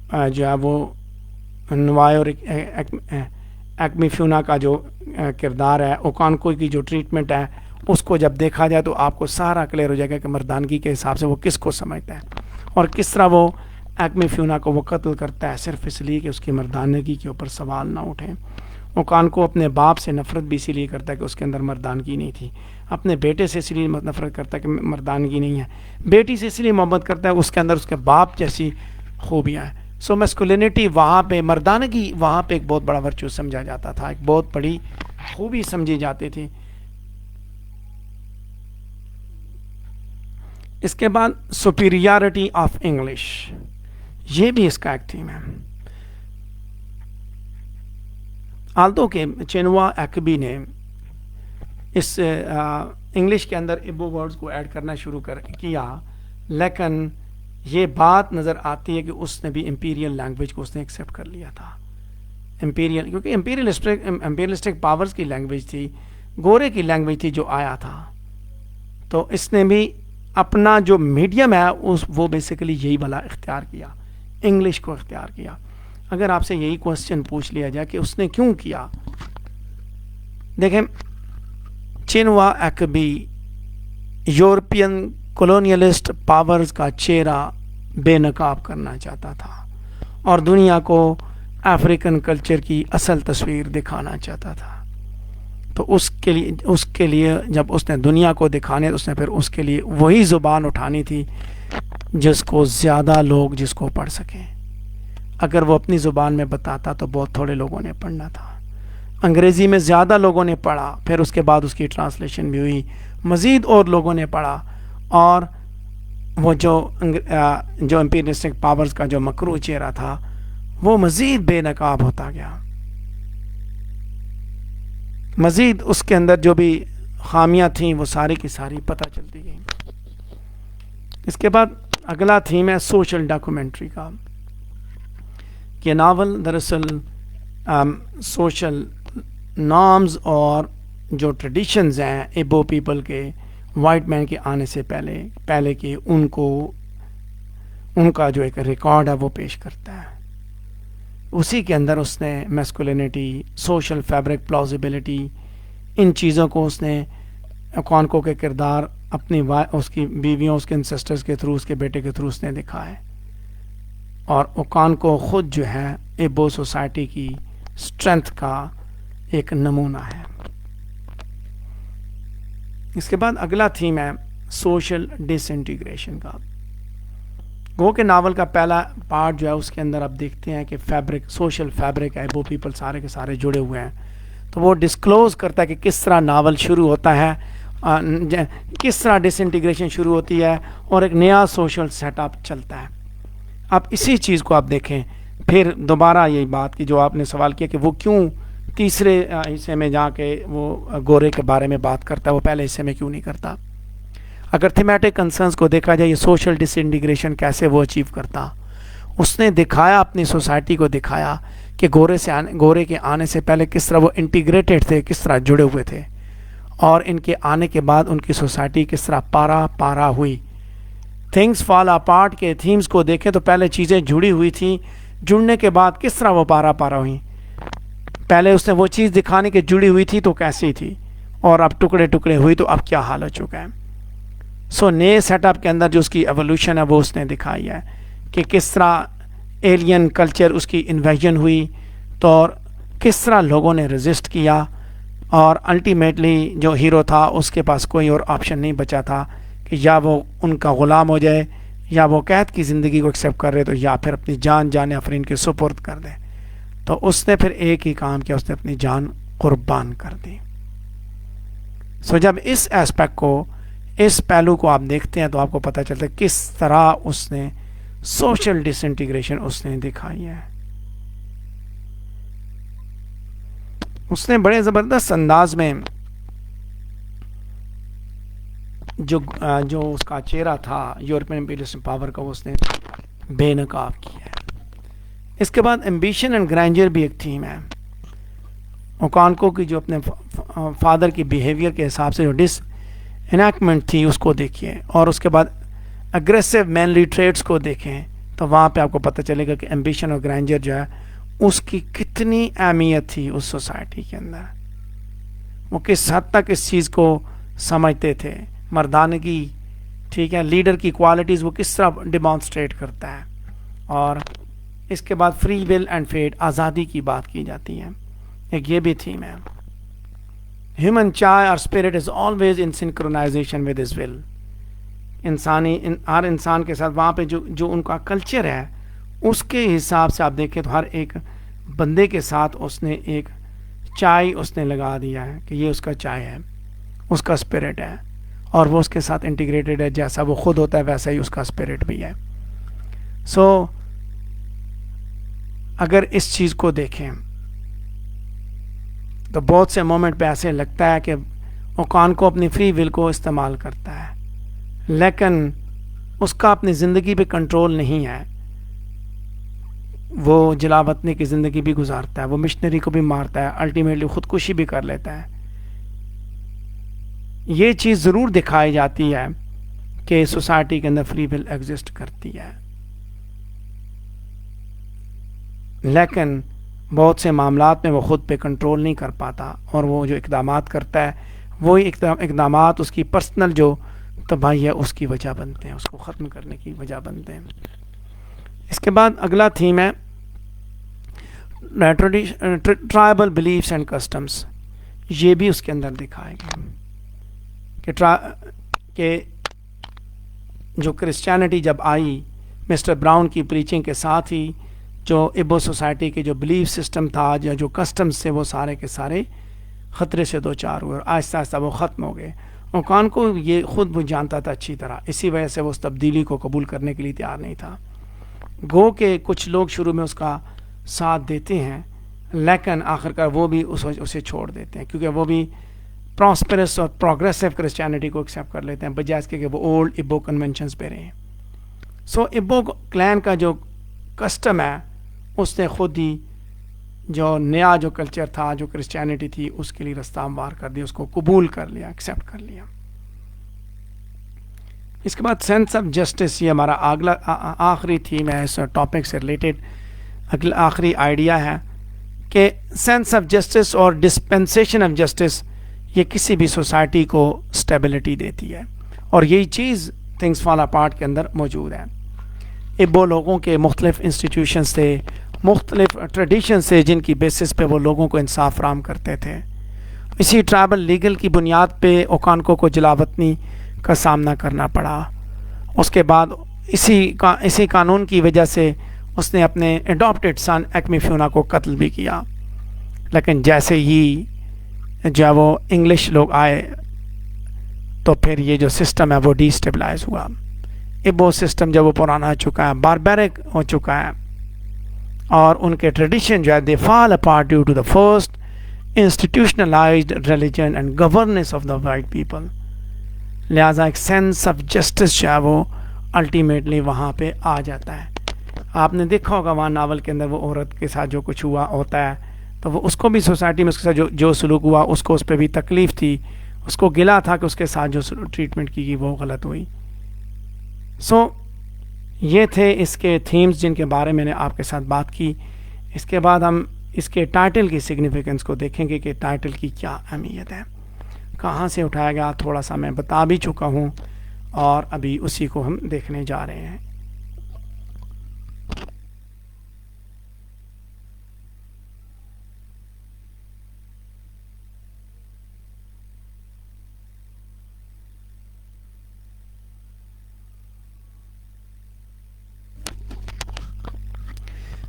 جو ہے وہ نوائے اور ایکمیفیونا کا جو کردار ہے, اوکانکو کی جو ٹریٹمنٹ ہے, اس کو جب دیکھا جائے تو آپ کو سارا کلیئر ہو جائے گا کہ مردانگی کے حساب سے وہ کس کو سمجھتا ہے, اور کس طرح وہ ایکمیفیونا کو وہ قتل کرتا ہے صرف اس لیے کہ اس کی مردانگی کے اوپر سوال نہ اٹھیں. اوکانکو اپنے باپ سے نفرت بھی اسی لیے کرتا ہے کہ اس کے اندر مردانگی نہیں تھی, اپنے بیٹے سے اس لیے نفرت کرتا ہے کہ مردانگی نہیں ہے, بیٹی سے اس لیے محبت کرتا ہے اس کے اندر اس کے باپ جیسی خوبیاں ہیں. سو میسکولینٹی وہاں پہ, مردانگی وہاں پہ ایک بہت بڑا ورچو سمجھا جاتا تھا, ایک بہت بڑی خوبی سمجھی جاتی تھی. اس کے بعد سپیریارٹی آف انگلش, یہ بھی اس کا ایک تھیم ہے. آلتو کہ چینوا ایکبی نے اس انگلش کے اندر ایبو ورڈز کو ایڈ کرنا شروع کیا, لیکن یہ بات نظر آتی ہے کہ اس نے بھی امپیریل لینگویج کو اس نے ایکسیپٹ کر لیا تھا. امپیریل, کیونکہ امپیریلسٹک پاورز کی لینگویج تھی, گورے کی لینگویج تھی جو آیا تھا, تو اس نے بھی اپنا جو میڈیم ہے وہ بیسیکلی یہی والا اختیار کیا, انگلش کو اختیار کیا. اگر آپ سے یہی کوسچن پوچھ لیا جائے کہ اس نے کیوں کیا, دیکھیں چینوا ایکبی یورپین کولونیلسٹ پاورز کا چہرہ بے نقاب کرنا چاہتا تھا اور دنیا کو افریقن کلچر کی اصل تصویر دکھانا چاہتا تھا. تو اس کے لیے جب اس نے دنیا کو دکھانے, اس نے پھر اس کے لیے وہی زبان اٹھانی تھی جس کو زیادہ لوگ جس کو پڑھ سکیں. اگر وہ اپنی زبان میں بتاتا تو بہت تھوڑے لوگوں نے پڑھنا تھا. انگریزی میں زیادہ لوگوں نے پڑھا, پھر اس کے بعد اس کی ٹرانسلیشن بھی ہوئی, مزید اور لوگوں نے پڑھا, اور وہ جو امپیریلسٹک پاورز کا جو مکروہ چہرہ تھا وہ مزید بے نقاب ہوتا گیا, مزید اس کے اندر جو بھی خامیاں تھیں وہ ساری کی ساری پتہ چلتی گئیں. اس کے بعد اگلا تھیم ہے سوشل ڈاکومنٹری کا. یہ ناول دراصل سوشل نارمز اور جو ٹریڈیشنز ہیں ایبو پیپل کے وائٹ مین کے آنے سے پہلے کے ان کا جو ایک ریکارڈ ہے وہ پیش کرتا ہے. اسی کے اندر اس نے میسکولینٹی, سوشل فیبرک, پلازیبلٹی, ان چیزوں کو اس نے اوکانکو کے کردار اپنی اس کی بیویوں, اس کے انسسٹرز کے تھرو, اس کے بیٹے کے تھرو اس نے دکھا ہے. اور اوکانکو خود جو ہے ایبو سوسائٹی کی اسٹرینتھ کا ایک نمونہ ہے. اس کے بعد اگلا تھیم ہے سوشل ڈس انٹیگریشن کا. گو کے ناول کا پہلا پارٹ جو ہے اس کے اندر آپ دیکھتے ہیں کہ فیبرک, سوشل فیبرک ہے, وہ پیپل سارے کے سارے جڑے ہوئے ہیں. تو وہ ڈسکلوز کرتا ہے کہ کس طرح ناول شروع ہوتا ہے, کس طرح ڈس انٹیگریشن شروع ہوتی ہے اور ایک نیا سوشل سیٹ اپ چلتا ہے. آپ اسی چیز کو آپ دیکھیں, پھر دوبارہ یہی بات کی جو آپ نے سوال کیا کہ وہ کیوں تیسرے حصے میں جا کے وہ گورے کے بارے میں بات کرتا ہے, وہ پہلے حصے میں کیوں نہیں کرتا. اگر تھیمیٹک کنسرنز کو دیکھا جائے, یہ سوشل ڈس انٹیگریشن کیسے وہ اچیو کرتا, اس نے دکھایا, اپنی سوسائٹی کو دکھایا کہ گورے کے آنے سے پہلے کس طرح وہ انٹیگریٹڈ تھے, کس طرح جڑے ہوئے تھے, اور ان کے آنے کے بعد ان کی سوسائٹی کس طرح پارا ہوئی. تھنگس فال اپارٹ کے تھیمز کو دیکھیں تو پہلے چیزیں جڑی ہوئی تھیں, جڑنے کے بعد کس طرح وہ پارا ہوئیں. پہلے اس نے وہ چیز دکھانے کہ جڑی ہوئی تھی تو کیسی تھی, اور اب ٹکڑے ہوئی تو اب کیا حال ہو چکا ہے. سو نئے سیٹ اپ کے اندر جو اس کی ایولیوشن ہے وہ اس نے دکھائی ہے کہ کس طرح ایلین کلچر اس کی انویژن ہوئی, تو کس طرح لوگوں نے رزسٹ کیا، اور الٹیمیٹلی جو ہیرو تھا اس کے پاس کوئی اور آپشن نہیں بچا تھا کہ یا وہ ان کا غلام ہو جائے، یا وہ قید کی زندگی کو ایکسیپٹ کر رہے تو یا پھر اپنی جان آفرین کے سپرد کر دے. تو اس نے پھر ایک ہی کام کیا، اس نے اپنی جان قربان کر دی. سو جب اس ایسپیکٹ کو، اس پہلو کو آپ دیکھتے ہیں تو آپ کو پتہ چلتا ہے کس طرح اس نے سوشل ڈس انٹیگریشن اس نے دکھائی ہے. اس نے بڑے زبردست انداز میں جو اس کا چہرہ تھا یورپین امپیریلسٹ پاور کا، اس نے بے نقاب کیا ہے. اس کے بعد ایمبیشن اینڈ گرینڈر بھی ایک تھیم ہے. اوکانکو کی جو اپنے فادر کی بیہیویئر کے حساب سے جو ڈس انیکٹمنٹ تھی اس کو دیکھیے، اور اس کے بعد اگریسو مینلی ٹریٹس کو دیکھیں تو وہاں پہ آپ کو پتہ چلے گا کہ ایمبیشن اور گرینڈر جو ہے اس کی کتنی اہمیت تھی اس سوسائٹی کے اندر. وہ کس حد تک اس چیز کو سمجھتے تھے، مردانگی، ٹھیک ہے، لیڈر کی کوالٹیز وہ کس طرح ڈیمانسٹریٹ کرتا ہے. اور اس کے بعد فری ول اینڈ فیٹ، آزادی کی بات کی جاتی ہے، ایک یہ بھی تھیم ہے. ہیومن چائے اور spirit is always in synchronization with his will. ہر انسان کے ساتھ وہاں پہ جو ان کا کلچر ہے اس کے حساب سے آپ دیکھیں تو ہر ایک بندے کے ساتھ اس نے ایک چائے اس نے لگا دیا ہے کہ یہ اس کا چائے ہے، اس کا اسپرٹ ہے، اور وہ اس کے ساتھ انٹیگریٹڈ ہے. جیسا وہ خود ہوتا ہے ویسا ہی اس کا اسپرٹ بھی ہے. سو اگر اس چیز کو دیکھیں تو بہت سے مومنٹ پہ ایسے لگتا ہے کہ اوکان کو اپنی فری ول کو استعمال کرتا ہے، لیکن اس کا اپنی زندگی پہ کنٹرول نہیں ہے. وہ جلا وطنی کی زندگی بھی گزارتا ہے، وہ مشنری کو بھی مارتا ہے، الٹیمیٹلی خودکشی بھی کر لیتا ہے. یہ چیز ضرور دکھائی جاتی ہے کہ سوسائٹی کے اندر فری ول ایگزسٹ کرتی ہے، لیکن بہت سے معاملات میں وہ خود پہ کنٹرول نہیں کر پاتا، اور وہ جو اقدامات کرتا ہے وہی اقدامات اس کی پرسنل جو تباہی ہے اس کی وجہ بنتے ہیں، اس کو ختم کرنے کی وجہ بنتے ہیں. اس کے بعد اگلا تھیم ہے ٹرائبل بلیفس اینڈ کسٹمس. یہ بھی اس کے اندر دکھائے گئے کہ جو کرسچینٹی جب آئی مسٹر براؤن کی پریچنگ کے ساتھ ہی جو ایبو سوسائٹی کے جو بلیف سسٹم تھا، جو کسٹمز تھے، وہ سارے کے سارے خطرے سے دو چار ہوئے، اور آہستہ آہستہ وہ ختم ہو گئے. اوکان کو یہ خود وہ جانتا تھا اچھی طرح، اسی وجہ سے وہ اس تبدیلی کو قبول کرنے کے لیے تیار نہیں تھا. گو کہ کچھ لوگ شروع میں اس کا ساتھ دیتے ہیں، لیکن آخرکار وہ بھی اسے چھوڑ دیتے ہیں، کیونکہ وہ بھی پراسپرس اور پروگریسو کرسچینٹی کو ایکسیپٹ کر لیتے ہیں، بجائے اس کے کہ وہ اولڈ ایبو کنونشنز پہ رہیں. سو ایبو کلین کا جو کسٹم ہے اس نے خود ہی جو نیا جو کلچر تھا، جو کرسچینٹی تھی، اس کے لیے رستہ ہموار کر دیا، اس کو قبول کر لیا، ایکسیپٹ کر لیا. اس کے بعد سینس آف جسٹس، یہ ہمارا اگلا آخری تھیم ہے اس ٹاپک سے ریلیٹڈ. آخری آئیڈیا ہے کہ سینس آف جسٹس اور ڈسپینسیشن آف جسٹس یہ کسی بھی سوسائٹی کو اسٹیبلٹی دیتی ہے، اور یہی چیز تھنگس فال اپارٹ کے اندر موجود ہے. ایبو لوگوں کے مختلف انسٹیٹیوشنز تھے، مختلف ٹریڈیشنز تھے جن کی بیسس پہ وہ لوگوں کو انصاف فراہم کرتے تھے. اسی ٹرائبل لیگل کی بنیاد پہ اوکانکو کو جلاوطنی کا سامنا کرنا پڑا. اس کے بعد اسی قانون کی وجہ سے اس نے اپنے اڈاپٹیڈ سن ایکمیفیونا کو قتل بھی کیا. لیکن جیسے ہی جب وہ انگلش لوگ آئے تو پھر یہ جو سسٹم ہے وہ ڈی اسٹیبلائز ہوا. ایبو سسٹم جب وہ پرانا ہو چکا ہے، باربیرک ہو چکا ہے، اور ان کے ٹریڈیشن جو ہے they fall apart due to the first institutionalized religion and governance of the white people. لہٰذا ایک سینس آف جسٹس جو ہے وہ الٹیمیٹلی وہاں پہ آ جاتا ہے. آپ نے دیکھا ہوگا وہاں ناول کے اندر وہ عورت کے ساتھ جو کچھ ہوا ہوتا ہے تو وہ اس کو بھی سوسائٹی میں اس کے ساتھ جو سلوک ہوا اس کو اس پہ بھی تکلیف تھی، اس کو گلا تھا کہ اس کے ساتھ جو ٹریٹمنٹ کی گئی وہ غلط ہوئی. سو یہ تھے اس کے تھیمز جن کے بارے میں نے آپ کے ساتھ بات کی. اس کے بعد ہم اس کے ٹائٹل کی سگنیفیکنس کو دیکھیں گے کہ ٹائٹل کی کیا اہمیت ہے، کہاں سے اٹھایا گیا. تھوڑا سا میں بتا بھی چکا ہوں اور ابھی اسی کو ہم دیکھنے جا رہے ہیں.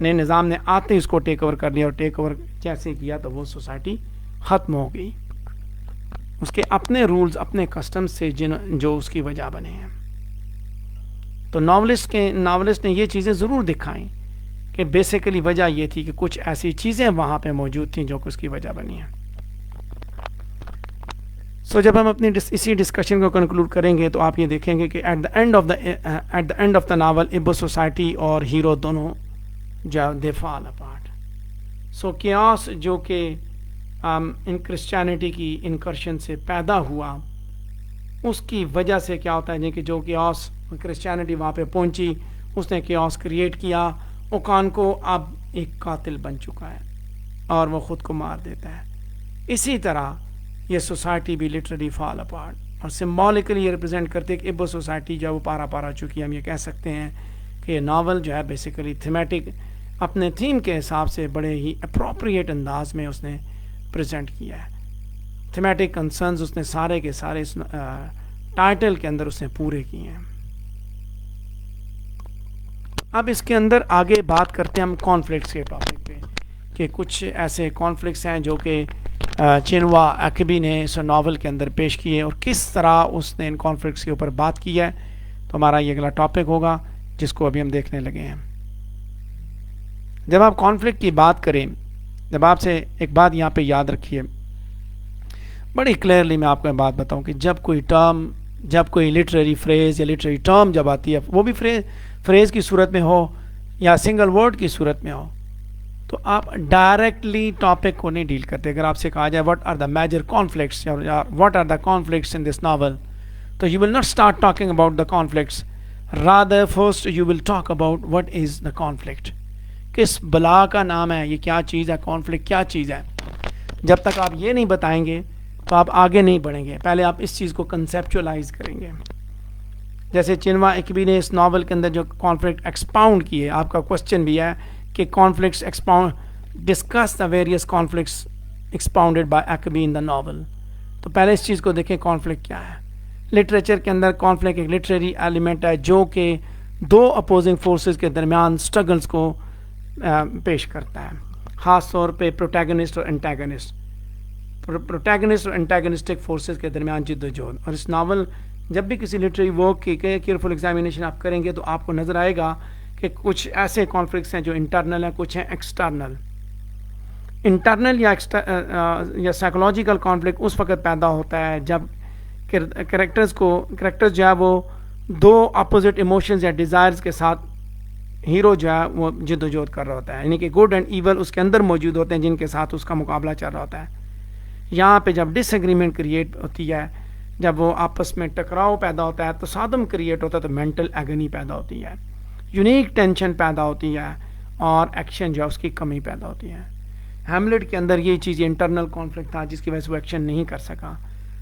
نئے نظام نے آتے ہی اس کو ٹیک اوور کر لیا, اور ٹیک اوور جیسے کیا تو وہ سوسائٹی ختم ہو گئی, اس کے اپنے رولز اپنے کسٹم سے جو اس کی وجہ بنے ہیں. تو ناولسٹ نے یہ چیزیں ضرور دکھائیں کہ بیسیکلی وجہ یہ تھی کہ کچھ ایسی چیزیں وہاں پہ موجود تھیں جو کہ اس کی وجہ بنی ہیں. سو جب ہم اپنی اسی ڈسکشن کو کنکلوڈ کریں گے تو آپ یہ دیکھیں گے کہ at the end of the novel ابو سوسائٹی اور ہیرو دونوں they fall apart. So chaos جو کہ ان کرسچینٹی کی انکرشن سے پیدا ہوا, اس کی وجہ سے کیا ہوتا ہے کہ جو کیاس کرسچینٹی وہاں پہ پہنچی, اس نے کیاس کریٹ کیا. اوکان کو اب ایک قاتل بن چکا ہے اور وہ خود کو مار دیتا ہے. اسی طرح یہ سوسائٹی بھی لٹرلی فال اپارٹ, اور سمبولکلی یہ ریپرزینٹ کرتے کہ ابو سوسائٹی جو ہے وہ پارا پارا چکی ہے. ہم یہ کہہ سکتے ہیں کہ یہ ناول جو ہے بیسیکلی تھیمیٹک اپنے تھیم کے حساب سے بڑے ہی اپروپریٹ انداز میں اس نے پریزنٹ کیا ہے. تھیمیٹک کنسرنز اس نے سارے کے سارے اس ٹائٹل کے اندر اس نے پورے کیے ہیں. اب اس کے اندر آگے بات کرتے ہیں ہم کانفلکٹس کے ٹاپک پہ, کہ کچھ ایسے کانفلکٹس ہیں جو کہ چنوا اکبی نے اس ناول کے اندر پیش کیے, اور کس طرح اس نے ان کانفلکٹس کے اوپر بات کی ہے. تو ہمارا یہ اگلا ٹاپک ہوگا جس کو ابھی ہم دیکھنے لگے ہیں. جب آپ کانفلکٹ کی بات کریں, جب آپ سے ایک بات یہاں پہ یاد رکھیے, بڑی کلیئرلی میں آپ کو بات بتاؤں کہ جب کوئی لٹریری فریز یا لٹریری ٹرم جب آتی ہے, وہ بھی فریز کی صورت میں ہو یا سنگل ورڈ کی صورت میں ہو, تو آپ ڈائریکٹلی ٹاپک کو نہیں ڈیل کرتے. اگر آپ سے کہا جائے what are the major conflicts یا what are the conflicts in this novel, تو you will not start talking about the conflicts, rather first you will talk about what is the conflict. کس بلا کا نام ہے, یہ کیا چیز ہے, کانفلکٹ کیا چیز ہے. جب تک آپ یہ نہیں بتائیں گے تو آپ آگے نہیں بڑھیں گے. پہلے آپ اس چیز کو کنسیپچولائز کریں گے. جیسے چنوا اکبی نے اس ناول کے اندر جو کانفلکٹ ایکسپاؤنڈ کیے, آپ کا کوشچن بھی ہے کہ conflicts discuss the various conflicts expounded by Achebe in the novel. تو پہلے اس چیز کو دیکھیں کانفلکٹ کیا ہے. لٹریچر کے اندر کانفلکٹ ایک لٹریری ایلیمنٹ ہے جو کہ دو اپوزنگ فورسز کے درمیان سٹرگلز کو پیش کرتا ہے, خاص طور پہ پروٹیگنسٹ اور انٹیگنسٹک فورسز کے درمیان جد و جہد. اور اس ناول جب بھی کسی لٹریری ورک کی کیئرفل ایگزامینیشن آپ کریں گے تو آپ کو نظر آئے گا کہ کچھ ایسے کانفلکٹس ہیں جو انٹرنل ہیں, کچھ ہیں ایکسٹرنل. انٹرنل یا سائیکولوجیکل کانفلکٹ اس وقت پیدا ہوتا ہے جب کریکٹرز جو ہے وہ دو اپوزٹ ایموشنز یا ڈیزائرز کے ساتھ ہیرو جو ہے وہ جد و جہد کر رہا ہوتا ہے, یعنی کہ گڈ اینڈ ایول اس کے اندر موجود ہوتے ہیں جن کے ساتھ اس کا مقابلہ چل رہا ہوتا ہے. یہاں پہ جب ڈس ایگریمنٹ کریٹ ہوتی ہے, جب وہ آپس میں ٹکراؤ پیدا ہوتا ہے, تصادم کریٹ ہوتا ہے, تو مینٹل ایگنی پیدا ہوتی ہے, یونیک ٹینشن پیدا ہوتی ہے, اور ایکشن جو ہے اس کی کمی پیدا ہوتی ہے. ہیملیٹ کے اندر یہ چیز انٹرنل کانفلکٹ تھا جس کی وجہ سے وہ ایکشن نہیں کر سکا.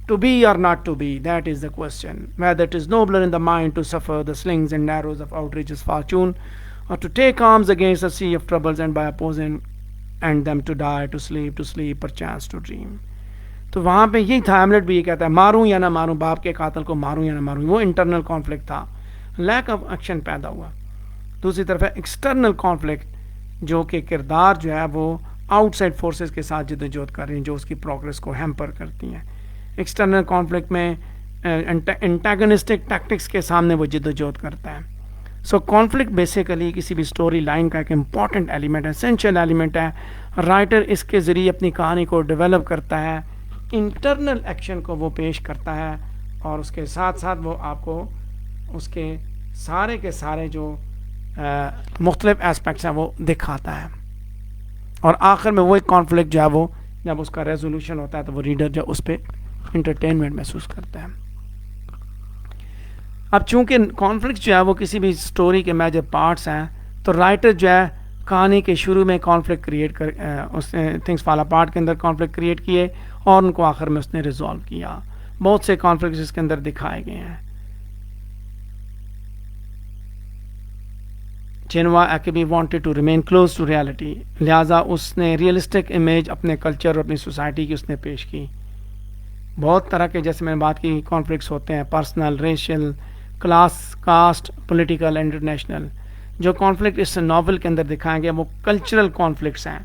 To be or not to be, that is the question, whether it is nobler in the mind to suffer the slings and arrows of outrageous fortune, or to take arms against a sea of troubles and by opposing and them to die, to sleep perchance to dream. تو وہاں پہ یہی تھا. Hamlet بھی یہ کہتا ہے ماروں یا نہ ماروں, باپ کے قاتل کو ماروں یا نہ ماروں. وہ انٹرنل کانفلکٹ تھا, لیک آف ایکشن پیدا ہوا. دوسری طرف ہے ایکسٹرنل کانفلکٹ جو کہ کردار جو ہے وہ آؤٹ سائڈ فورسز کے ساتھ جد و جہد کر رہی ہیں جو اس کی پروگرس کو ہیمپر کرتی ہیں. ایکسٹرنل کانفلکٹ میں انٹیگنسٹک ٹیکٹکس کے سامنے وہ جد و جہد کرتا ہے. سو کانفلکٹ بیسیکلی کسی بھی سٹوری لائن کا ایک امپورٹنٹ ایلیمنٹ ہے, اسینشیل ایلیمنٹ ہے. رائٹر اس کے ذریعے اپنی کہانی کو ڈیولپ کرتا ہے, انٹرنل ایکشن کو وہ پیش کرتا ہے, اور اس کے ساتھ ساتھ وہ آپ کو اس کے سارے جو مختلف ایسپیکٹس ہیں وہ دکھاتا ہے. اور آخر میں وہ ایک کانفلکٹ جو ہے وہ جب اس کا ریزولوشن ہوتا ہے تو وہ ریڈر جو اس پہ انٹرٹینمنٹ محسوس کرتا ہے. اب چونکہ کانفلکٹ جو ہے وہ کسی بھی سٹوری کے میجر پارٹس ہیں, تو رائٹر جو ہے کہانی کے شروع میں کانفلکٹ کریٹ کر اس نے تھنگس فال اپارٹ کے اندر کانفلکٹ کریٹ کیے, اور ان کو آخر میں اس نے ریزالو کیا. بہت سے کانفلکٹس اس کے اندر دکھائے گئے ہیں. Chinua Achebe wanted to remain close to reality, لہٰذا اس نے ریئلسٹک امیج اپنے کلچر اور اپنی سوسائٹی کی اس نے پیش کی. بہت طرح کے, جیسے میں نے بات کی, کانفلکٹس ہوتے ہیں, personal, racial, class, cost, political, international. جو کانفلکٹ اس ناول کے اندر دکھائیں گے وہ کلچرل کانفلکٹس ہیں.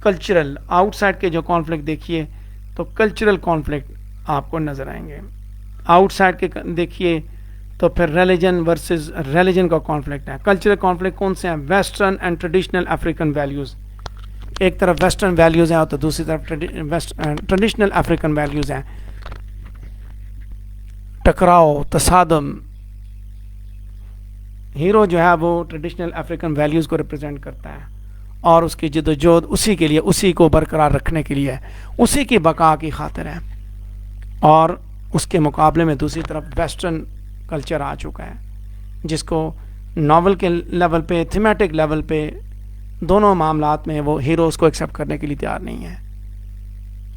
کلچرل آؤٹ سائڈ کے جو کانفلکٹ دیکھیے تو کلچرل کانفلکٹ آپ کو نظر آئیں گے. آؤٹ سائڈ کے دیکھیے تو پھر ریلیجن ورسز ریلیجن کا کانفلکٹ ہے. کلچرل کانفلکٹ کون سے ہیں؟ Western and traditional African values. ایک طرف ویسٹرن ویلیوز ہیں تو دوسری طرف ٹریڈیشنل افریقن ویلیوز ہیں. ٹکراؤ، تصادم. ہیرو جو ہے وہ ٹریڈیشنل افریقن ویلیوز کو ریپرزینٹ کرتا ہے اور اس کی جد و جہد اسی کے لیے، اسی کو برقرار رکھنے کے لیے، اسی کی بقا کی خاطر ہے. اور اس کے مقابلے میں دوسری طرف ویسٹرن کلچر آ چکا ہے جس کو ناول کے لیول پہ، تھیمیٹک لیول پہ، دونوں معاملات میں وہ ہیروز کو ایکسیپٹ کرنے کے لیے تیار نہیں ہے.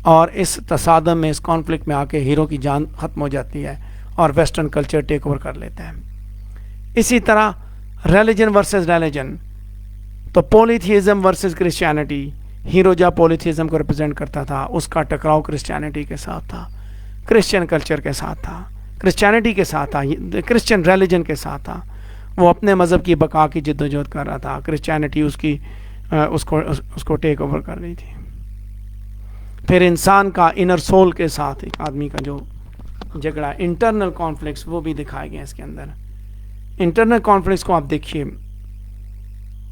اور اس تصادم میں، اس کانفلکٹ میں آ کے ہیرو کی جان ختم ہو جاتی ہے اور ویسٹرن کلچر ٹیک اوور کر لیتا ہے. اسی طرح ریلیجن ورسز ریلیجن، تو پولیتھیزم ورسز کرسچینٹی. ہیرو جب پولیتھیزم کو ریپرزینٹ کرتا تھا اس کا ٹکراؤ کرسچینٹی کے ساتھ تھا، کرسچین کلچر کے ساتھ تھا، کرسچینٹی کے ساتھ تھا، کرسچین ریلیجن کے ساتھ تھا. وہ اپنے مذہب کی بقا کی جد و جہد کر رہا تھا، کرسچینٹی اس کو ٹیک اوور کر رہی تھی. پھر انسان کا انر سول کے ساتھ ایک آدمی کا جو جھگڑا، انٹرنل کانفلکٹس، وہ بھی دکھائے گئے اس کے اندر. انٹرنل کانفلکٹس کو آپ دیکھیے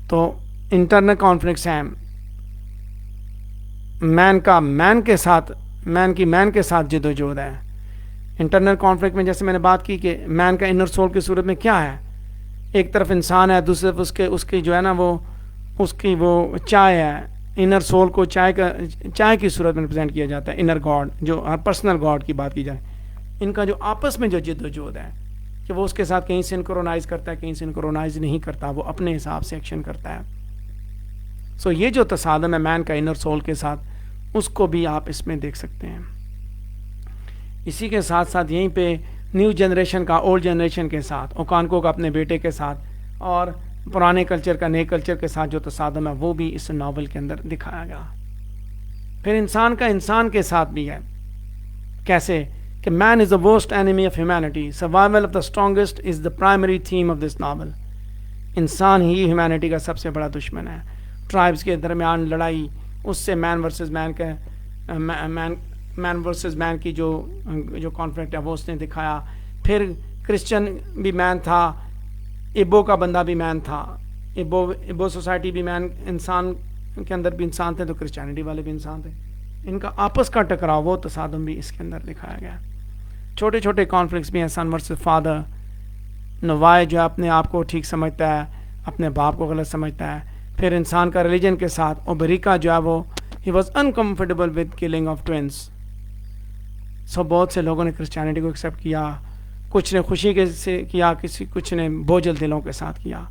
تو انٹرنل کانفلکٹس ہیں مین کے ساتھ جد و جہد ہے. انٹرنل کانفلکٹ میں جیسے میں نے بات کی کہ مین کا انر سول کی صورت میں کیا ہے، ایک طرف انسان ہے، دوسری طرف اس کی جو ہے نا وہ اس کی وہ چائے ہے. انر سول کو چائے کی صورت میں ریپرزینٹ کیا جاتا ہے. انر گاڈ، جو ہر پرسنل گاڈ کی بات کی جائے، ان کا جو آپس میں جو جد و جہد ہے کہ وہ اس کے ساتھ کہیں سنکرونائز کرتا ہے، کہیں سنکرونائز نہیں کرتا، وہ اپنے حساب سے ایکشن کرتا ہے. سو یہ جو تصادم ہے مین کا انر سول کے ساتھ، اس کو بھی آپ اس میں دیکھ سکتے ہیں. اسی کے ساتھ ساتھ یہیں پہ نیو جنریشن کا اولڈ جنریشن کے ساتھ، اوکانکو کا اپنے بیٹے کے ساتھ، اور پرانے کلچر کا نئے کلچر کے ساتھ جو تصادم ہے وہ بھی اس ناول کے اندر دکھایا گیا. پھر انسان کا انسان کے ساتھ بھی ہے. کیسے کہ man is the worst enemy of humanity, survival of the strongest is the primary theme of this novel. انسان ہی ہیومینٹی کا سب سے بڑا دشمن ہے. ٹرائبس کے درمیان لڑائی، اس سے مین ورسز مین کی جو کانفلکٹ ہے وہ اس نے دکھایا. پھر کرسچن بھی مین تھا، ایبو کا بندہ بھی مین تھا، ایبو سوسائٹی بھی مین، انسان کے اندر بھی انسان تھے تو کرسچینٹی والے بھی انسان تھے. ان کا آپس کا ٹکراؤ، وہ تصادم بھی اس کے اندر دکھایا گیا. چھوٹے چھوٹے کانفلکٹس بھی ہیں. سن ورسز فادر، نوائے جو اپنے آپ کو ٹھیک سمجھتا ہے، اپنے باپ کو غلط سمجھتا ہے. پھر انسان کا ریلیجن کے ساتھ، اوبریکا جو ہے وہ he was uncomfortable with killing of twins. So بہت سے لوگوں نے کرسچینٹی کو ایکسیپٹ کیا، کچھ نے خوشی سے کیا، کچھ نے بوجھل دلوں کے ساتھ کیا.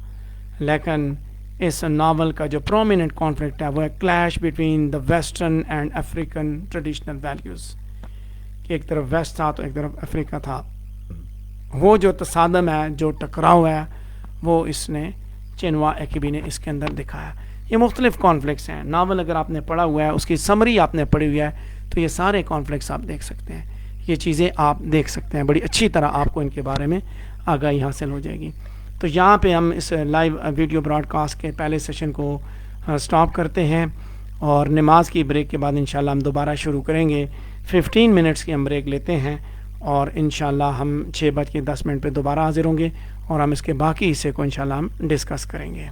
لیکن اس ناول کا جو پرومیننٹ کانفلکٹ ہے وہ ہے clash between the western and African traditional values. کہ ایک طرف ویسٹ تھا تو ایک طرف افریقہ تھا. وہ جو تصادم ہے، جو ٹکراؤ ہے، وہ اس نے چنوا ایکیبی نے اس کے اندر دکھایا. یہ مختلف کانفلکٹس ہیں. ناول اگر آپ نے پڑھا ہوا ہے، اس کی سمری آپ نے پڑھی ہوئی ہے، تو یہ سارے کانفلکٹس آپ دیکھ سکتے ہیں. یہ چیزیں آپ دیکھ سکتے ہیں، بڑی اچھی طرح آپ کو ان کے بارے میں آگاہی حاصل ہو جائے گی. تو یہاں پہ ہم اس لائیو ویڈیو براڈ کاسٹ کے پہلے سیشن کو سٹاپ کرتے ہیں، اور نماز کی بریک کے بعد انشاءاللہ ہم دوبارہ شروع کریں گے. 15 منٹس کی ہم بریک لیتے ہیں، اور انشاءاللہ ہم 6:10 پہ دوبارہ حاضر ہوں گے، اور ہم اس کے باقی حصے کو انشاءاللہ ہم ڈسکس کریں گے.